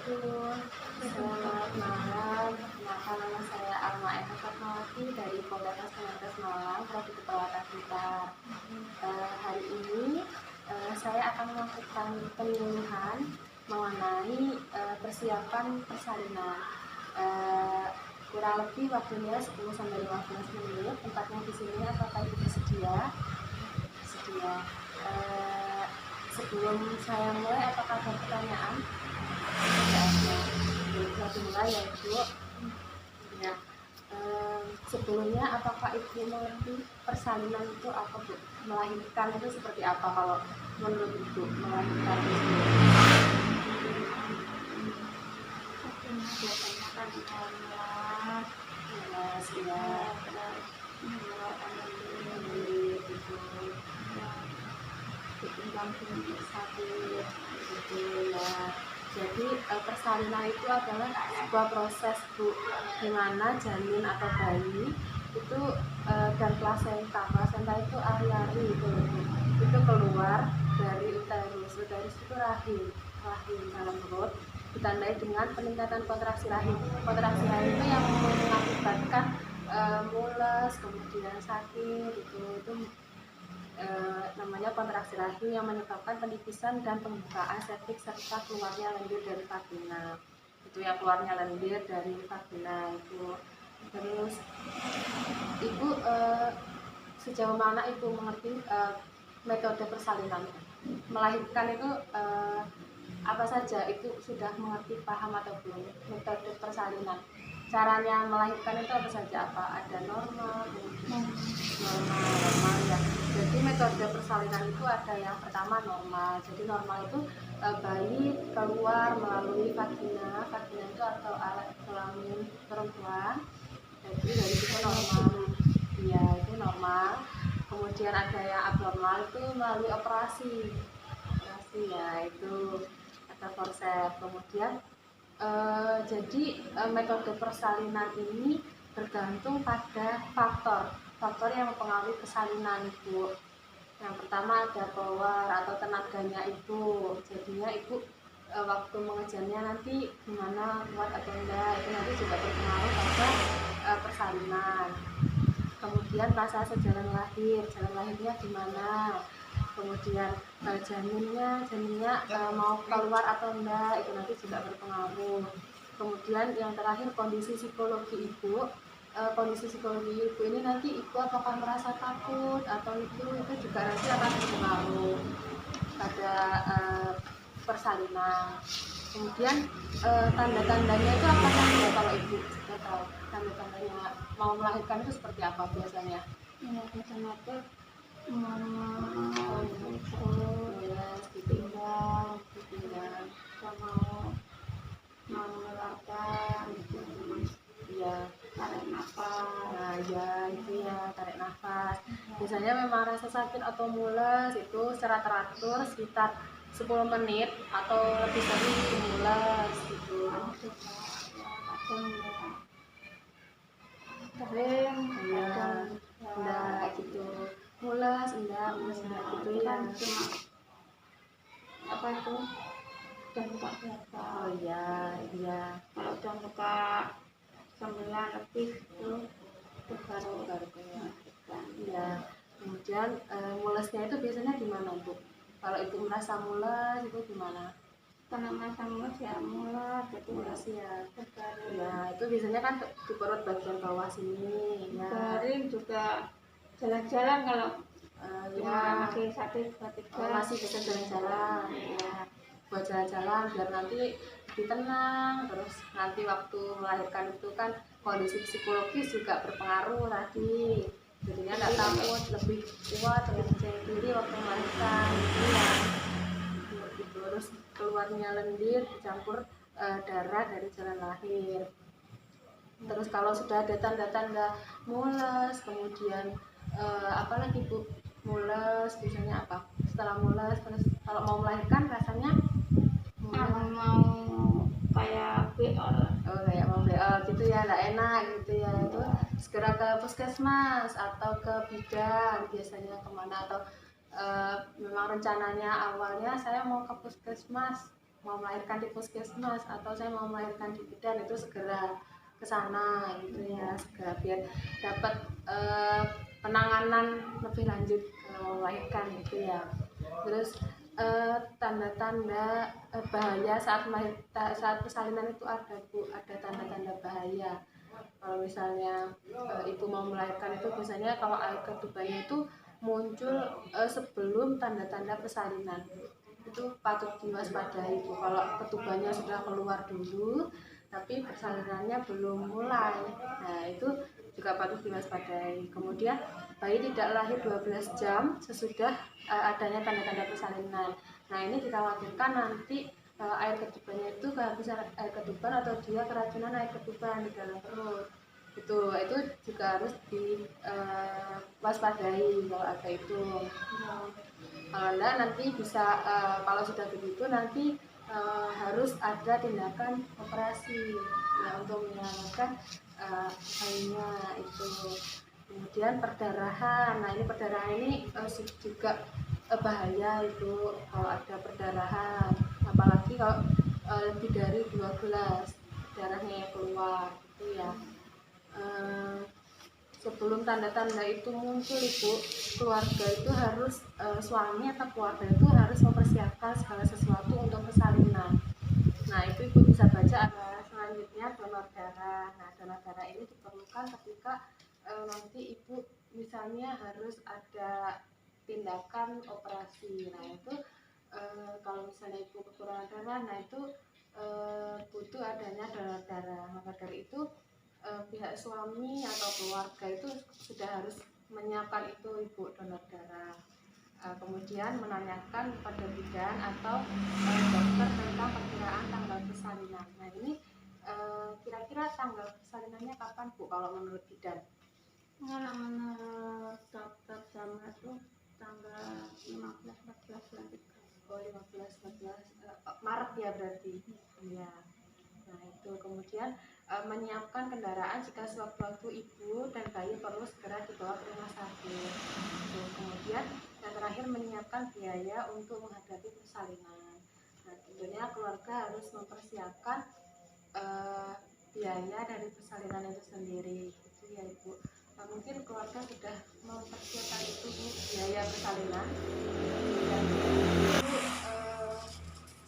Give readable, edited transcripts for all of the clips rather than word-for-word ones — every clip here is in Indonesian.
Assalamualaikum. Selamat malam. Perkenalkan nama saya Alma Eva Fatmawati dari Poltekkes Kemenkes Malang, Prodi Keperawatan Blitar. Hari ini saya akan melakukan penyuluhan mengenai persiapan persalinan. Kurang lebih waktunya 10-15 menit. Tempatnya di sini, apakah itu bersedia? Sedia. Sebelum saya mulai, apakah ada pertanyaan? Kita dimulai ya Bu. Ya. Sebelumnya apakah Ibu mengerti persalinan itu apa Bu? Melahirkan itu seperti apa kalau menurut Ibu melahirkan itu? Biasanya kan Yes, ya. mengeluarkan Mendidik itu, ketimbang sakit. gitu ya. Jadi persalinan itu adalah sebuah proses Bu, di mana janin atau bayi itu dan plasenta itu ari-ari itu keluar dari uterus. Uterus itu rahim dalam perut, ditandai dengan peningkatan kontraksi rahim. Kontraksi rahim itu yang mengakibatkan mules, kemudian sakit itu namanya kontraksi rahim yang menyebabkan penipisan dan pembukaan cervix serta keluarnya lendir dari vagina. Itu yang keluarnya lendir dari vagina itu. Terus Ibu sejauh mana Ibu mengerti metode persalinan? Melahirkan itu apa saja? Itu sudah mengerti, paham atau belum metode persalinan? Caranya melahirkan itu apa saja? Apa ada normal ya. Jadi metode persalinan itu ada yang pertama normal. Jadi normal itu bayi keluar melalui vagina itu atau alat kelamin perempuan. Jadi dari situ normal. Iya, itu normal. Kemudian ada yang abnormal itu melalui operasi ya, itu ada forceps. Kemudian jadi metode persalinan ini bergantung pada faktor yang mempengaruhi persalinan Ibu. Yang pertama ada power atau tenaganya Ibu. Jadinya Ibu waktu mengejarnya nanti gimana, kuat atau enggak, itu nanti juga berpengaruh pada persalinan. Kemudian rasa jalan lahirnya gimana, kemudian janinnya mau keluar atau enggak, itu nanti juga berpengaruh. Kemudian yang terakhir kondisi psikologi Ibu. Kondisi psikologi Ibu ini nanti Ibu apakah merasa takut atau itu juga nanti akan berpengaruh pada persalinan. Kemudian tanda-tandanya itu apa saja kalau Ibu sudah tahu? Tanda-tandanya mau melahirkan itu seperti apa biasanya? Ya, biasanya tuh mau ditinggal, sama mau melahirkan gitu. Iya, Tarik nafas. nah ya itu ya, tarik nafas. Biasanya memang rasa sakit atau mules itu secara teratur sekitar 10 menit atau lebih sering mules gitu. Kadang ya kering, Iya, kadang enggak gitu. Mules enggak gitu ya. kan cuma apa itu udah buka berapa. Oh iya, iya. Kalau udah buka 9 lebih itu baru Keluar. melahirkan. Iya. Kemudian mulesnya itu biasanya di mana Bu? Kalau Ibu merasa mules itu di mana? Karena masa mulus ya mulus jadi Mules ya. garing. Ya, itu biasanya kan di perut bagian bawah sini ya. Garing juga jalan-jalan kalau Ya, masih sakit ketiga. masih bisa jalan-jalan ya. Buat jalan-jalan biar nanti lebih tenang. Terus nanti waktu melahirkan itu kan kondisi psikologis juga berpengaruh tadi. Jadinya nggak takut, lebih kuat, lebih percaya diri waktu melahirkan gitu ya. Terus keluarnya lendir dicampur darah dari jalan lahir. Terus kalau sudah ada tanda-tanda mules, kemudian apalagi Bu, mules biasanya apa? Setelah mules, terus kalau mau melahirkan rasanya Mau kayak BL. oh kayak mau BL gitu ya, nggak enak gitu ya, itu segera ke puskesmas atau ke bidan biasanya kemana, atau memang rencananya awalnya saya mau ke puskesmas mau melahirkan di puskesmas atau saya mau melahirkan di bidan, itu segera ke sana gitu ya, segera biar dapat penanganan lebih lanjut kalau melahirkan gitu ya. Terus tanda-tanda bahaya saat saat persalinan itu ada Bu, ada tanda-tanda bahaya. Kalau misalnya ibu mau melahirkan itu biasanya kalau air ketubannya itu muncul sebelum tanda-tanda persalinan, itu patut diwaspadai Bu. Kalau ketubannya sudah keluar dulu tapi persalinannya belum mulai, nah itu juga patut diwaspadai. Kemudian bayi tidak lahir 12 jam sesudah adanya tanda-tanda persalinan. Nah ini dikhawatirkan nanti air ketubannya itu kehabisan air ketuban atau dia keracunan air ketuban di dalam perut. Itu juga harus diwaspadai kalau ada itu. Kalau enggak nanti bisa kalau sudah begitu nanti harus ada tindakan operasi ya, untuk menyelamatkan bayinya itu. Kemudian perdarahan, nah ini perdarahan ini juga bahaya itu kalau ada perdarahan, apalagi kalau lebih dari 2 gelas darahnya yang keluar gitu ya. Sebelum tanda-tanda itu muncul Ibu, keluarga itu harus suami atau keluarga itu harus mempersiapkan segala sesuatu untuk persalinan. Nah itu Ibu bisa baca ada selanjutnya donor darah. Nah donor darah ini diperlukan ketika nanti Ibu misalnya harus ada tindakan operasi. Nah itu kalau misalnya Ibu kekurangan darah, nah itu butuh adanya donor darah. Maka dari itu pihak suami atau keluarga itu sudah harus menyiapkan itu Ibu donor darah. Kemudian menanyakan kepada bidan atau dokter tentang perkiraan tanggal persalinan. Nah ini kira-kira tanggal persalinannya kapan Bu kalau menurut bidan? Menurut dokter Jamal itu tanggal 15-14 bulan 3. Oh 15-14 Maret ya berarti. Iya. Nah itu kemudian menyiapkan kendaraan jika sewaktu-waktu ibu dan bayi perlu segera dibawa ke rumah sakit. Kemudian yang terakhir menyiapkan biaya untuk menghadapi persalinan. Nah tentunya keluarga harus mempersiapkan biaya dari persalinan itu sendiri, itu ya Ibu. Nah, mungkin keluarga sudah mempersiapkan itu Bu, biaya persalinan. Dan itu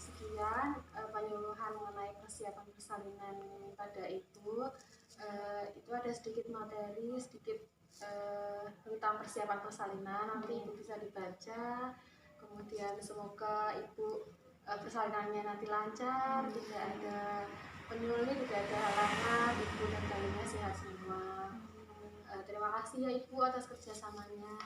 sekian penyuluhan mengenai persiapan persalinan pada ibu. Itu ada sedikit materi, sedikit tentang persiapan persalinan, nanti ibu bisa dibaca. Kemudian semoga ibu persalinannya nanti lancar, tidak ada penyulit, tidak ada halangan, ibu dan bayinya sehat semua. Terima kasih ya Ibu atas kerjasamanya.